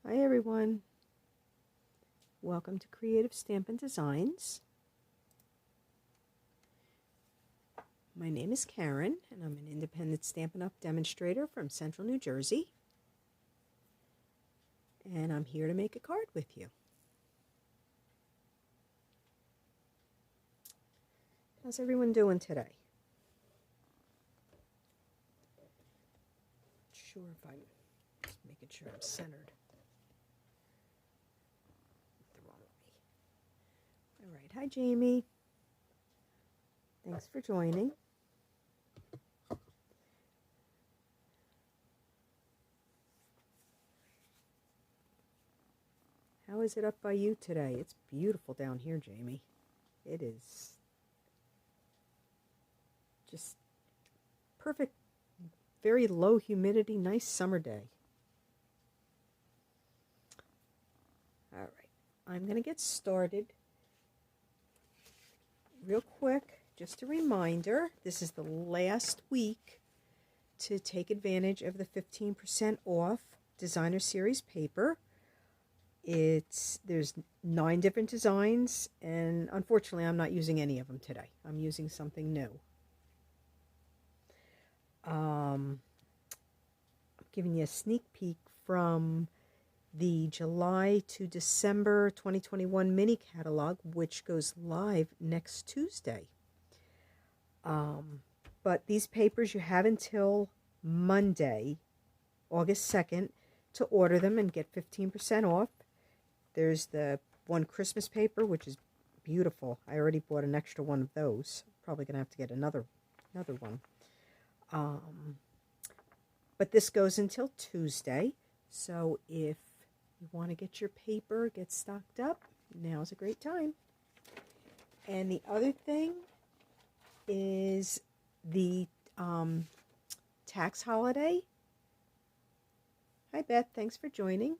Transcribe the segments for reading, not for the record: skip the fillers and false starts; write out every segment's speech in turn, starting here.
Hi everyone, welcome to Creative Stampin' Designs. My name is Karen and I'm an independent Stampin' Up! Demonstrator from Central New Jersey. And I'm here to make a card with you. How's everyone doing today? Not sure if I'm just making sure I'm centered. All right, hi Jamie. Thanks for joining. How is it up by you today? It's beautiful down here, Jamie. It is just perfect, very low humidity, nice summer day. All right, I'm going to get started. Real quick, just a reminder, this is the last week to take advantage of the 15% off designer series paper. There's 9 different designs, and unfortunately I'm not using any of them today. I'm using something new. I'm giving you a sneak peek from the July to December 2021 mini catalog, which goes live next Tuesday. But these papers, you have until Monday, August 2nd, to order them and get 15% off. There's the one Christmas paper, which is beautiful. I already bought an extra one of those. Probably going to have to get another one. But this goes until Tuesday. So if you want to get your paper, get stocked up, now's a great time. And the other thing is the tax holiday. Hi Beth, thanks for joining.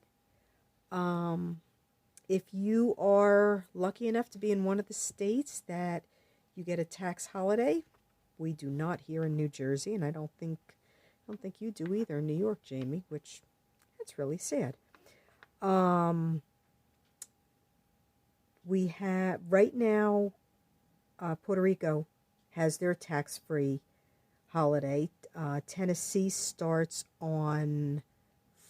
If you are lucky enough to be in one of the states that you get a tax holiday, we do not here in New Jersey, and I don't think you do either in New York, Jamie, which that's really sad. We have right now, Puerto Rico has their tax-free holiday. Tennessee starts on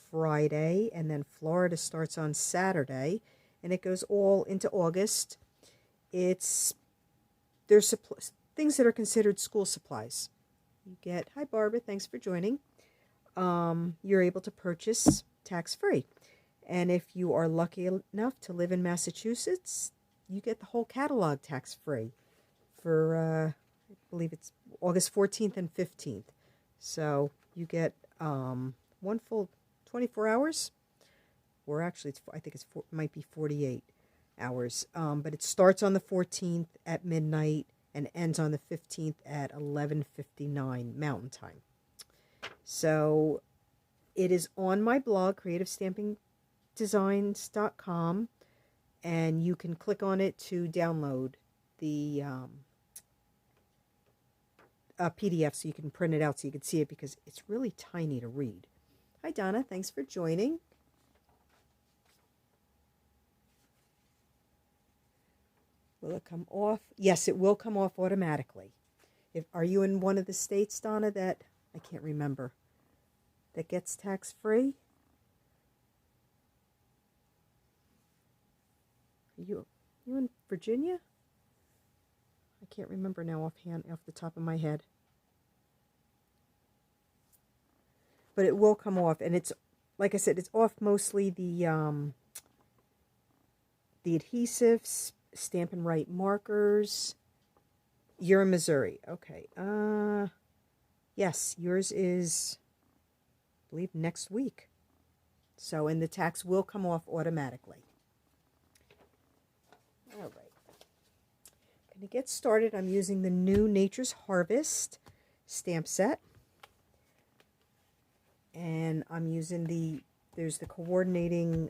Friday, and then Florida starts on Saturday, and it goes all into August. There's things that are considered school supplies. You get, hi Barbara, thanks for joining. You're able to purchase tax-free. And if you are lucky enough to live in Massachusetts, you get the whole catalog tax-free for, I believe it's August 14th and 15th. So you get one full 24 hours, or actually I think it might be 48 hours. But it starts on the 14th at midnight and ends on the 15th at 11:59 Mountain Time. So it is on my blog, creativestampingdesigns.com, and you can click on it to download the PDF so you can print it out so you can see it, because it's really tiny to read. Hi Donna, thanks for joining. Will it come off? Yes, it will come off automatically. Are you in one of the states, Donna, that I can't remember, that gets tax-free? Are you in Virginia? I can't remember now off the top of my head. But it will come off, and it's, like I said, it's off mostly the adhesives, Stampin' Right markers. You're in Missouri. Okay. Yes, yours is, I believe, next week. So, and the tax will come off automatically. All right. Going to get started. I'm using the new Nature's Harvest stamp set. And I'm using there's the coordinating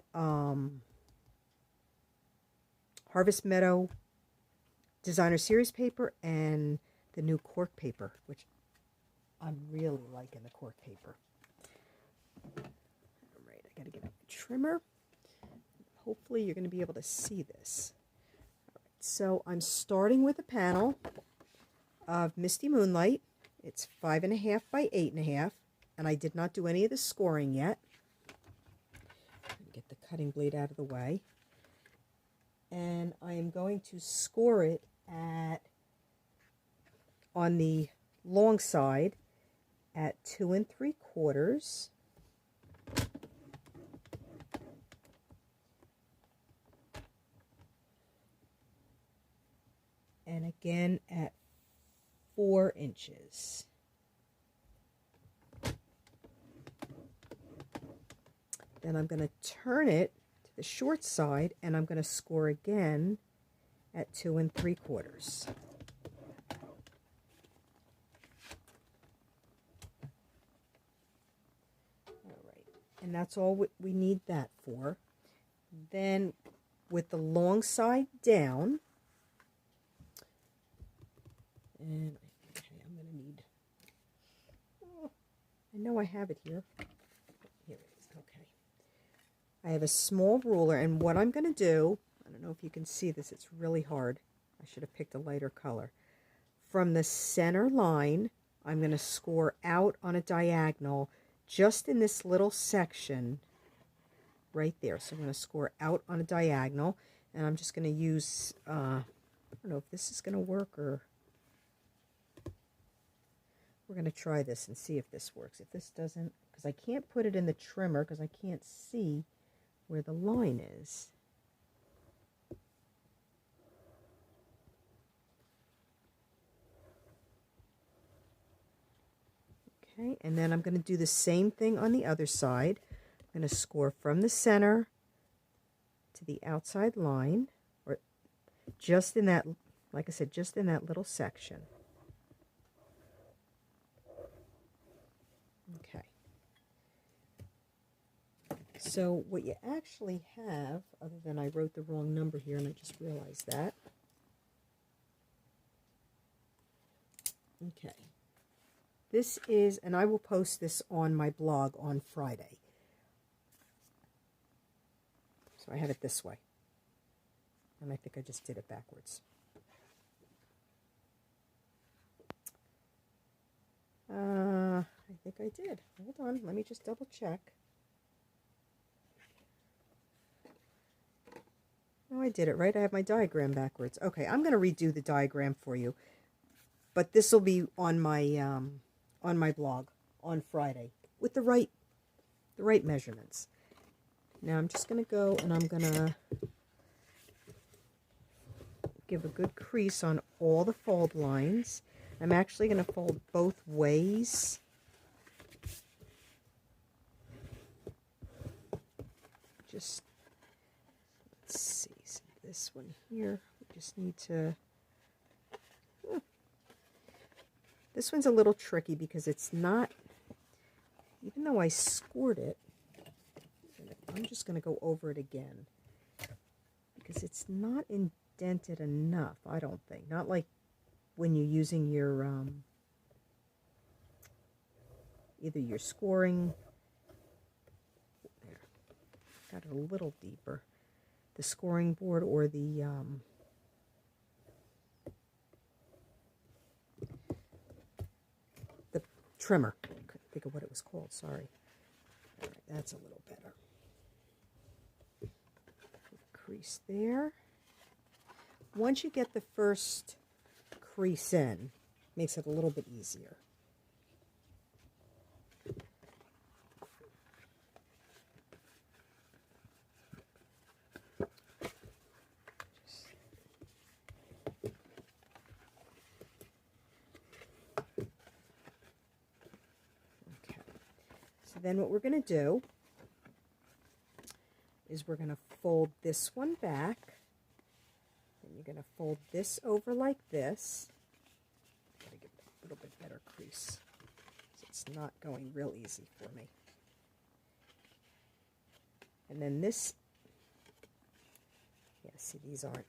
Harvest Meadow Designer Series paper and the new cork paper, which I'm really liking the cork paper. All right, I got to get a trimmer. hopefully you're going to be able to see this. So I'm starting with a panel of Misty Moonlight. It's 5.5 by 8.5, and I did not do any of the scoring yet. Get the cutting blade out of the way. And I am going to score it on the long side at 2 3/4. And again at 4 inches. Then I'm going to turn it to the short side, and I'm going to score again at 2 3/4. All right, and that's all we need that for. Then with the long side down, and okay, I'm going to need, I know I have it here. Here it is, okay. I have a small ruler, and what I'm going to do, I don't know if you can see this, it's really hard. I should have picked a lighter color. From the center line, I'm going to score out on a diagonal just in this little section right there. So I'm going to score out on a diagonal, and I'm just going to use, I don't know if this is going to work, or we're going to try this and see if this works. If this doesn't, because I can't put it in the trimmer because I can't see where the line is. Okay, and then I'm going to do the same thing on the other side. I'm going to score from the center to the outside line, or just in that, like I said, just in that little section. Okay. So what you actually have, other than I wrote the wrong number here and I just realized that. Okay. This is, and I will post this on my blog on Friday. So I have it this way. And I think I just did it backwards. I think I did. Hold on, let me just double check. Oh, I did it right. I have my diagram backwards. Okay, I'm going to redo the diagram for you. But this will be on my blog on Friday with the right measurements. Now I'm just going to go and I'm going to give a good crease on all the fold lines. I'm actually going to fold both ways. Just, let's see, so this one here, we just need to, this one's a little tricky because it's not, even though I scored it, I'm just going to go over it again because it's not indented enough, I don't think. Not like when you're using your, either your scoring, there, got it a little deeper, the scoring board or the, trimmer. I couldn't think of what it was called, sorry. All right, that's a little better. Crease there. Once you get the first crease in, makes it a little bit easier. Then what we're going to do is we're going to fold this one back, and you're going to fold this over like this. Got to get a little bit better crease. It's not going real easy for me. And then this, yeah, see, these aren't.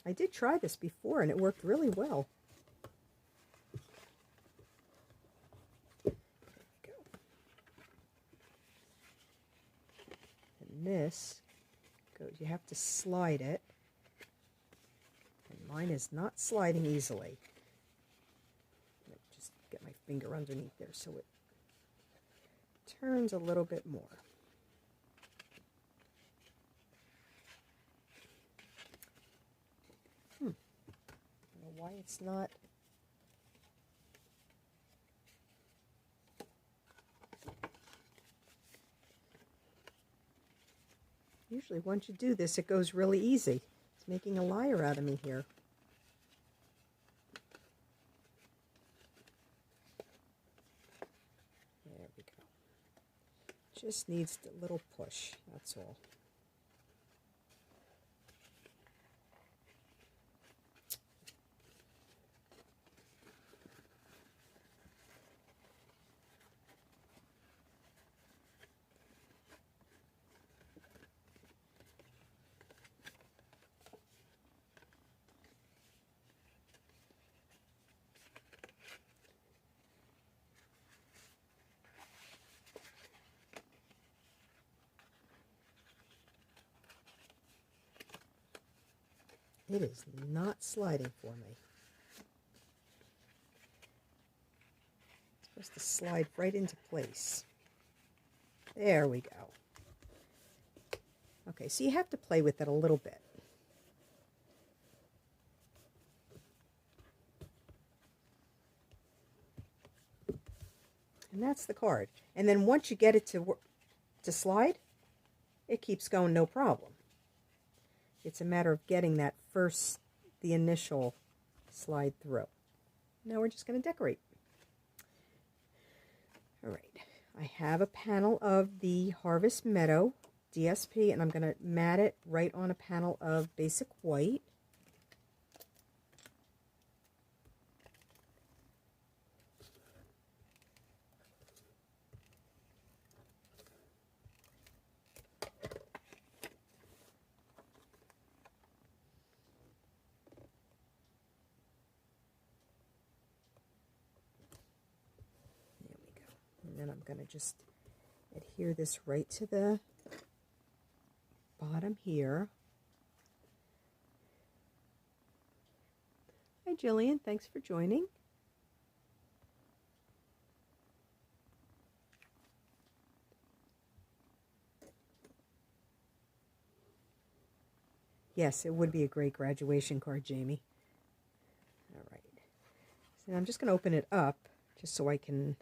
I did try this before, and it worked really well. to slide it. And mine is not sliding easily. Just get my finger underneath there so it turns a little bit more. I don't know why it's not. Usually once you do this, it goes really easy. It's making a liar out of me here. There we go. Just needs a little push, that's all. It is not sliding for me. It's supposed to slide right into place. There we go. Okay, so you have to play with it a little bit. And that's the card. And then once you get it to slide, it keeps going no problem. It's a matter of getting that the initial slide through. Now we're just going to decorate. All right, I have a panel of the Harvest Meadow DSP, and I'm going to mat it right on a panel of basic white. And then I'm going to just adhere this right to the bottom here. Hi Jillian, thanks for joining. Yes, it would be a great graduation card, Jamie. All right. So I'm just going to open it up just so I can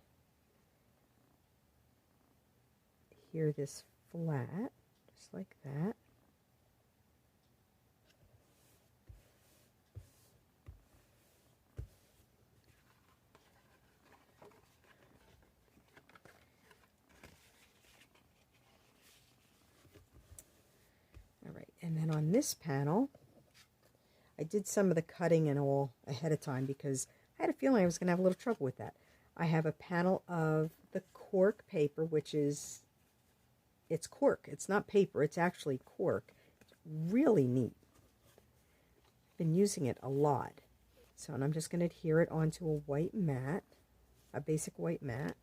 adhere this flat, just like that. All right, and then on this panel, I did some of the cutting and all ahead of time because I had a feeling I was going to have a little trouble with that. I have a panel of the cork paper, which is, it's cork. It's not paper, it's actually cork. It's really neat. I've been using it a lot. So, and I'm just going to adhere it onto a white mat, a basic white mat.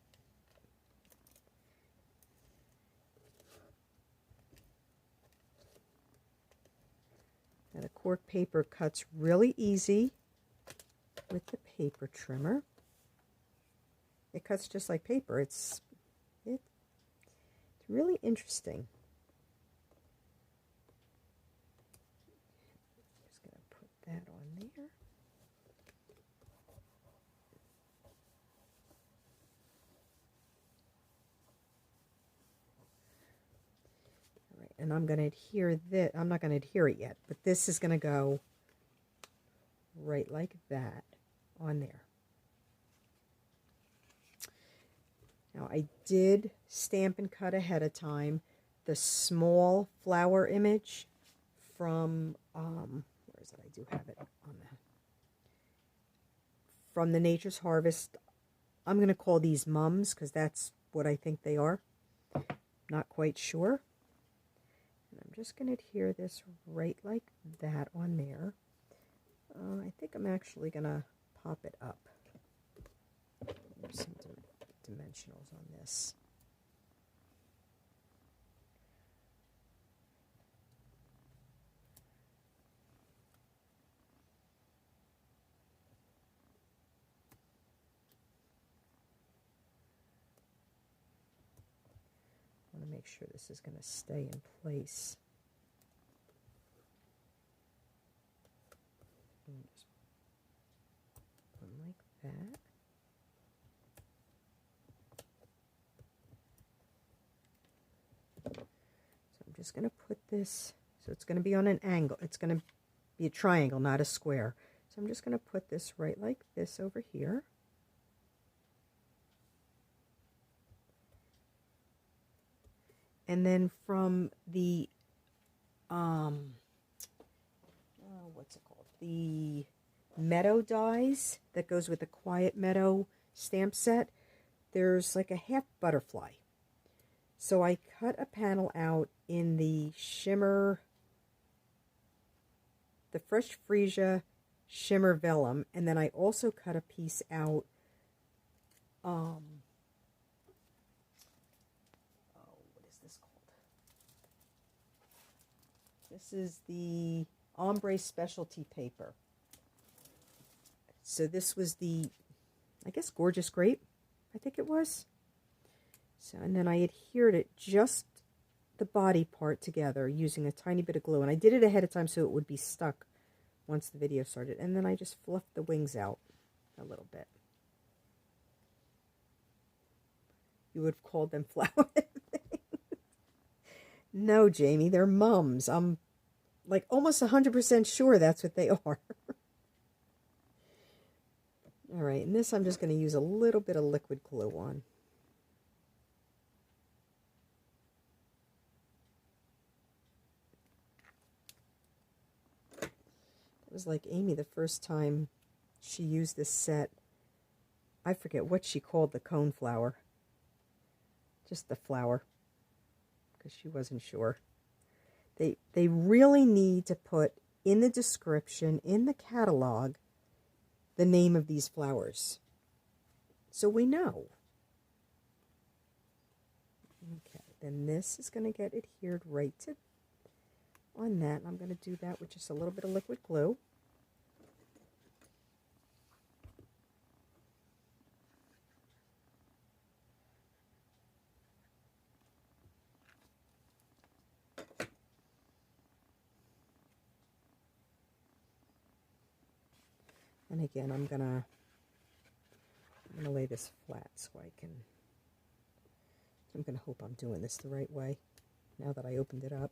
Now the cork paper cuts really easy with the paper trimmer. It cuts just like paper. It's really interesting. Just going to put that on there. All right, and I'm going to adhere this. I'm not going to adhere it yet, but this is going to go right like that on there. Now I did stamp and cut ahead of time the small flower image from, where is it? I do have it on from the Nature's Harvest. I'm going to call these mums because that's what I think they are. Not quite sure. And I'm just going to adhere this right like that on there. I think I'm actually going to pop it up. There's some dimensionals on this. make sure this is going to stay in place. And just one like that. So I'm just going to put this, so it's going to be on an angle. It's going to be a triangle, not a square. So I'm just going to put this right like this over here. And then from the, what's it called? The Meadow dies that goes with the Quiet Meadow stamp set, there's like a half butterfly. So I cut a panel out in the shimmer, the Fresh Freesia Shimmer Vellum, and then I also cut a piece out, what is this called? This is the Ombre Specialty Paper. So this was the, I guess, Gorgeous Grape, I think it was. So, and then I adhered it, just the body part together using a tiny bit of glue. And I did it ahead of time so it would be stuck once the video started. And then I just fluffed the wings out a little bit. You would have called them flower things. No, Jamie, they're mums. I'm like almost 100% sure that's what they are. All right, and this I'm just going to use a little bit of liquid glue on. It was like Amy the first time she used this set. I forget what she called the cone flower. Just the flower, because she wasn't sure. They really need to put in the description, in the catalog, the name of these flowers, so we know. Okay, then this is going to get adhered right to on that. I'm going to do that with just a little bit of liquid glue. And again, I'm gonna lay this flat so I can. I'm gonna hope I'm doing this the right way now that I opened it up.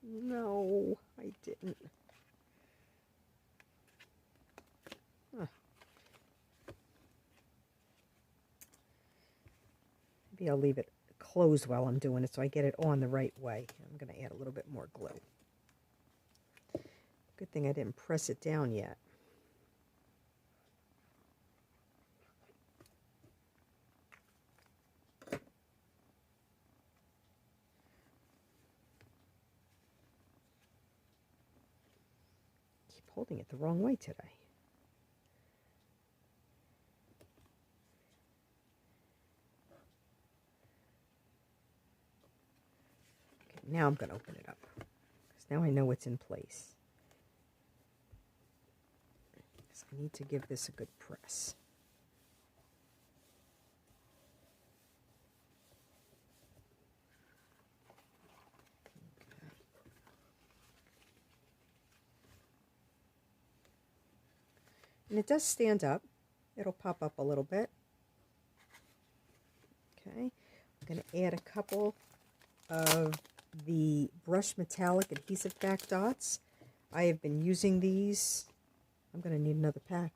No, I didn't. Huh. Maybe I'll leave it closed while I'm doing it so I get it on the right way. I'm going to add a little bit more glue. Good thing I didn't press it down yet. Keep holding it the wrong way today. Now I'm going to open it up, because now I know it's in place. So I need to give this a good press. Okay. And it does stand up. It'll pop up a little bit. Okay. I'm going to add a couple of the Brush Metallic Adhesive Back Dots. I have been using these. I'm going to need another pack.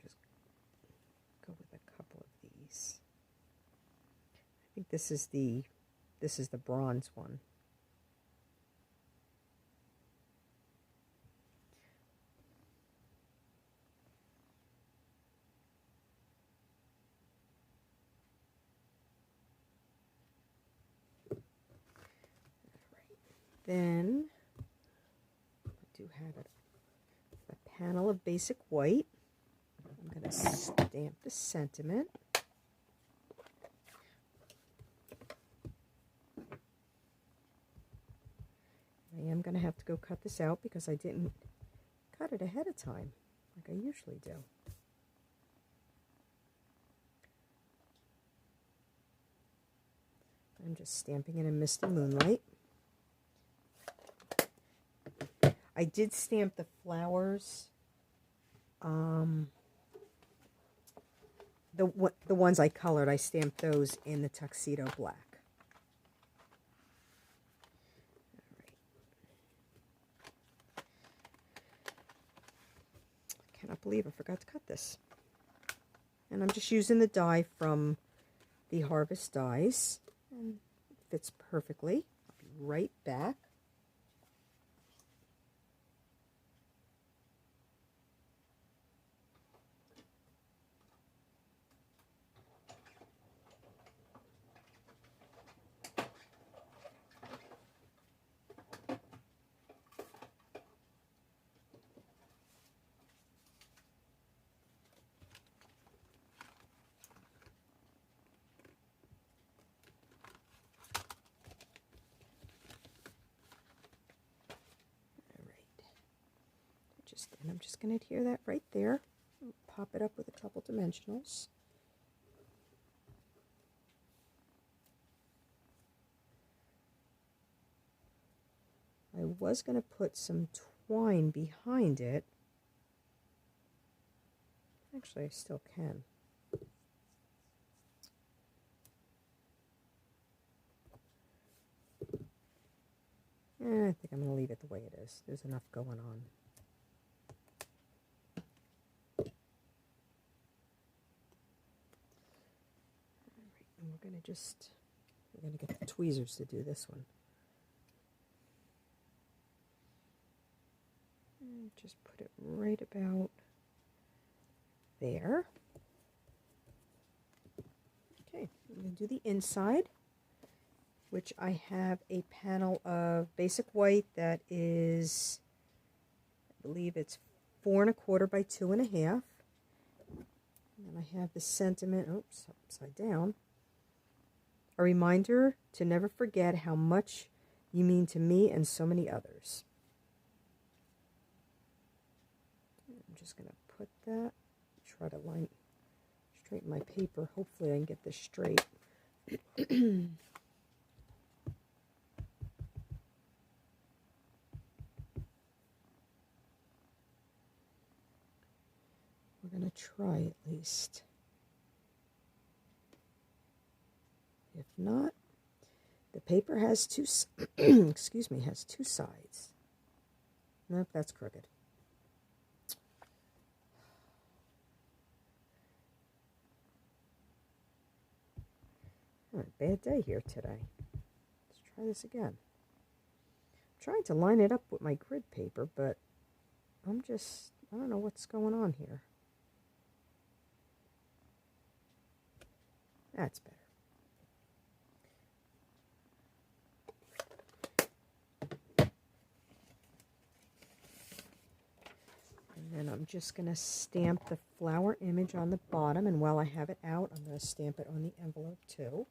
Just go with a couple of these. I think this is the bronze one. Then I do have a panel of basic white. I'm going to stamp the sentiment. I'm going to have to go cut this out because I didn't cut it ahead of time like I usually do. I'm just stamping it in Misty Moonlight. I did stamp the flowers, the ones I colored, I stamped those in the Tuxedo Black. Cannot believe I forgot to cut this. And I'm just using the die from the Harvest Dies. And it fits perfectly. I'll be right back. And I'm just going to adhere that right there. Pop it up with a couple dimensionals. I was going to put some twine behind it. Actually, I still can. I think I'm going to leave it the way it is. There's enough going on. We're going to get the tweezers to do this one. And just put it right about there. Okay, I'm going to do the inside, which I have a panel of basic white that is, I believe it's 4 1/4 by 2 1/2. And then I have the sentiment, oops, upside down. A reminder to never forget how much you mean to me and so many others. I'm just going to put that, try to straighten my paper. Hopefully I can get this straight. We're going to try at least. If not, the paper has two, excuse me, has 2 sides. Nope, that's crooked. Bad day here today. Let's try this again. I'm trying to line it up with my grid paper, but I don't know what's going on here. That's better. And I'm just going to stamp the flower image on the bottom, and while I have it out, I'm going to stamp it on the envelope too.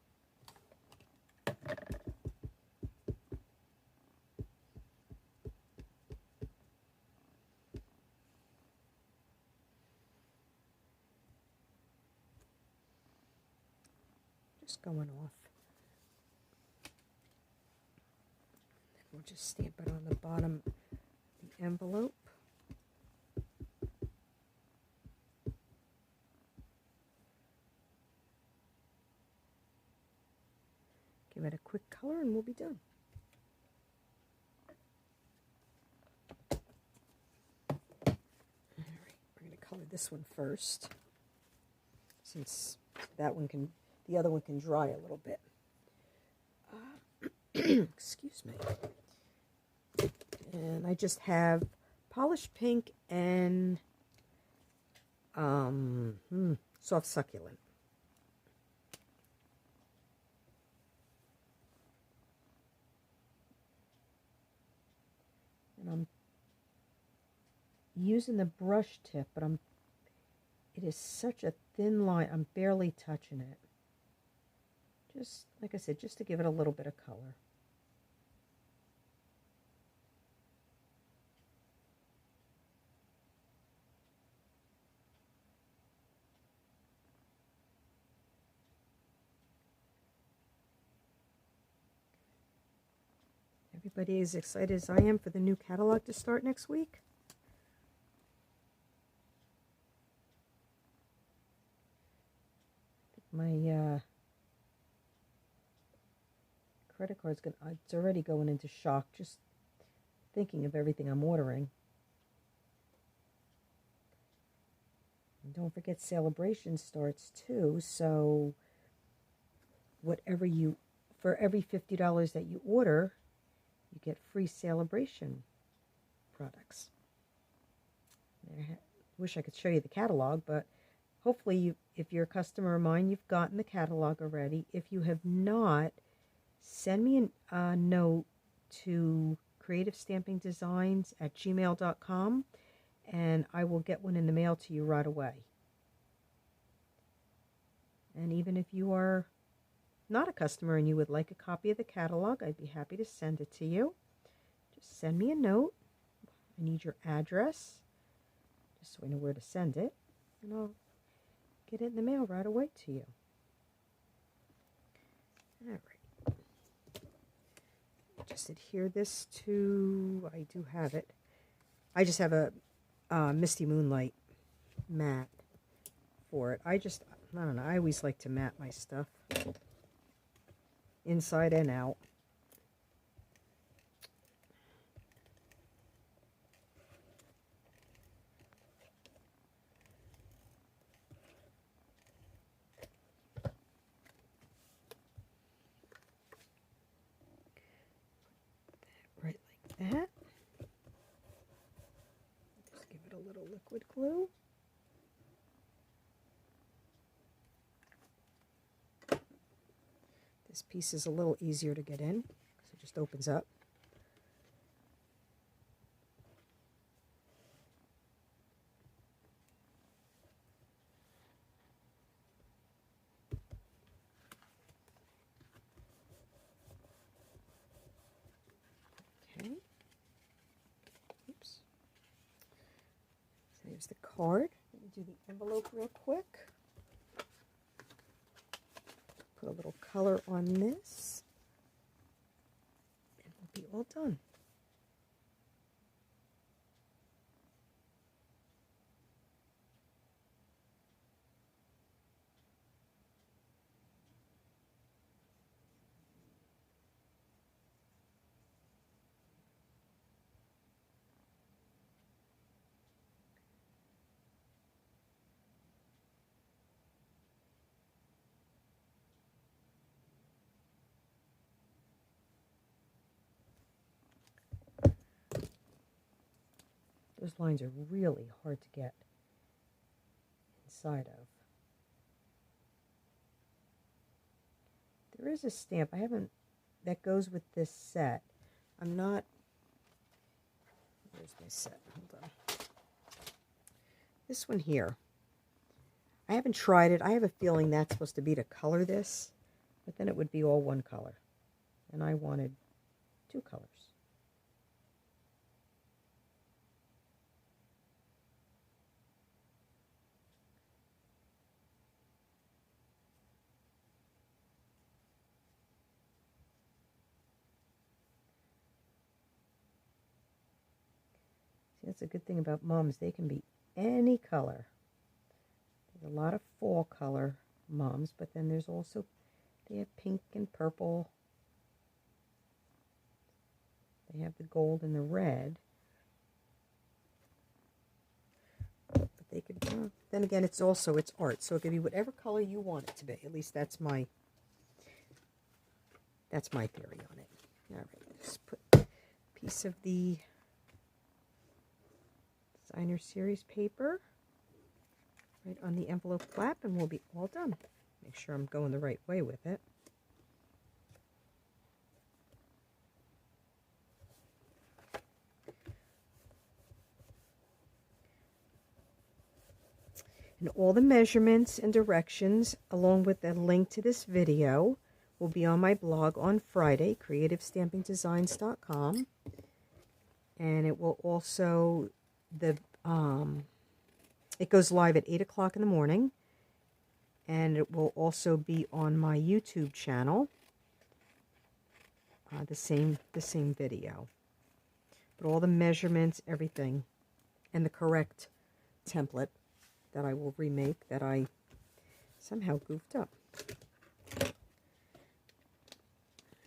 Just going off. And we'll just stamp it on the bottom of the envelope. Give it a quick color and we'll be done. Alright, we're going to color this one first, since the other one can dry a little bit. Excuse me. And I just have polished pink and soft succulent. And I'm using the brush tip, but it is such a thin line, I'm barely touching it. Just, like I said, just to give it a little bit of color. everybody as excited as I am for the new catalog to start next week? My credit card's it's already going into shock just thinking of everything I'm ordering. And don't forget Celebration starts too, so whatever for every $50 that you order, you get free Celebration products. I wish I could show you the catalog, but hopefully if you're a customer of mine, you've gotten the catalog already. If you have not, send me a note to creativestampingdesigns@gmail.com, and I will get one in the mail to you right away. And even if you are not a customer and you would like a copy of the catalog, I'd be happy to send it to you. Just send me a note. I need your address, just so I know where to send it, and I'll get it in the mail right away to you. All right. Just adhere this to, I do have it. I just have a Misty Moonlight mat for it. I don't know, I always like to mat my stuff, inside and out. Right like that. Just give it a little liquid glue. This piece is a little easier to get in because it just opens up. Okay. Oops. So here's the card. Let me do the envelope real quick. Put a little color on this, and we'll be all done. Those lines are really hard to get inside of. There is a stamp that goes with this set. Where's my set? Hold on. This one here. I haven't tried it. I have a feeling that's supposed to be to color this, but then it would be all one color. And I wanted two colors. That's a good thing about mums. They can be any color. There's a lot of fall color mums, but then there's also, they have pink and purple. They have the gold and the red. But they could, then again, it's art, so it could be whatever color you want it to be. At least that's my theory on it. All right, just put a piece of the Designer Series paper right on the envelope flap, and we'll be all done. Make sure I'm going the right way with it. And all the measurements and directions, along with a link to this video, will be on my blog on Friday, creativestampingdesigns.com. And it will also, it goes live at 8 o'clock in the morning, and it will also be on my YouTube channel. the same video. But all the measurements, everything, and the correct template that I will remake that I somehow goofed up.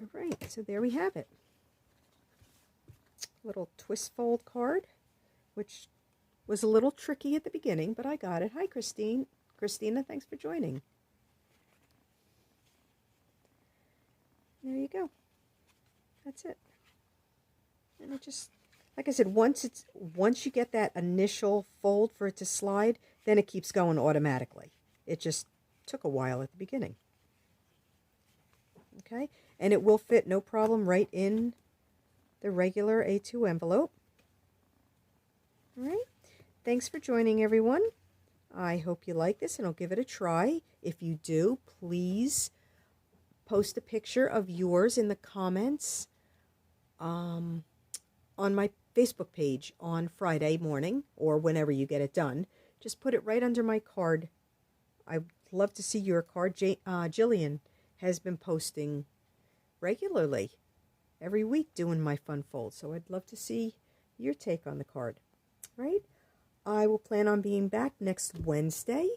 All right, so there we have it. Little twist fold card, which was a little tricky at the beginning, but I got it. Hi, Christine. Christina, thanks for joining. There you go. That's it. And it just, like I said, once you get that initial fold for it to slide, then it keeps going automatically. It just took a while at the beginning. Okay, and it will fit no problem right in the regular A2 envelope. All right, thanks for joining, everyone. I hope you like this, and I'll give it a try. If you do, please post a picture of yours in the comments on my Facebook page on Friday morning, or whenever you get it done. Just put it right under my card. I'd love to see your card. Jillian has been posting regularly every week doing my fun fold, so I'd love to see your take on the card. Right? I will plan on being back next Wednesday,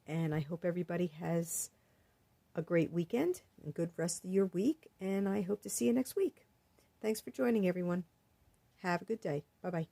and I hope everybody has a great weekend and good rest of your week, and I hope to see you next week. Thanks for joining, everyone. Have a good day. Bye-bye.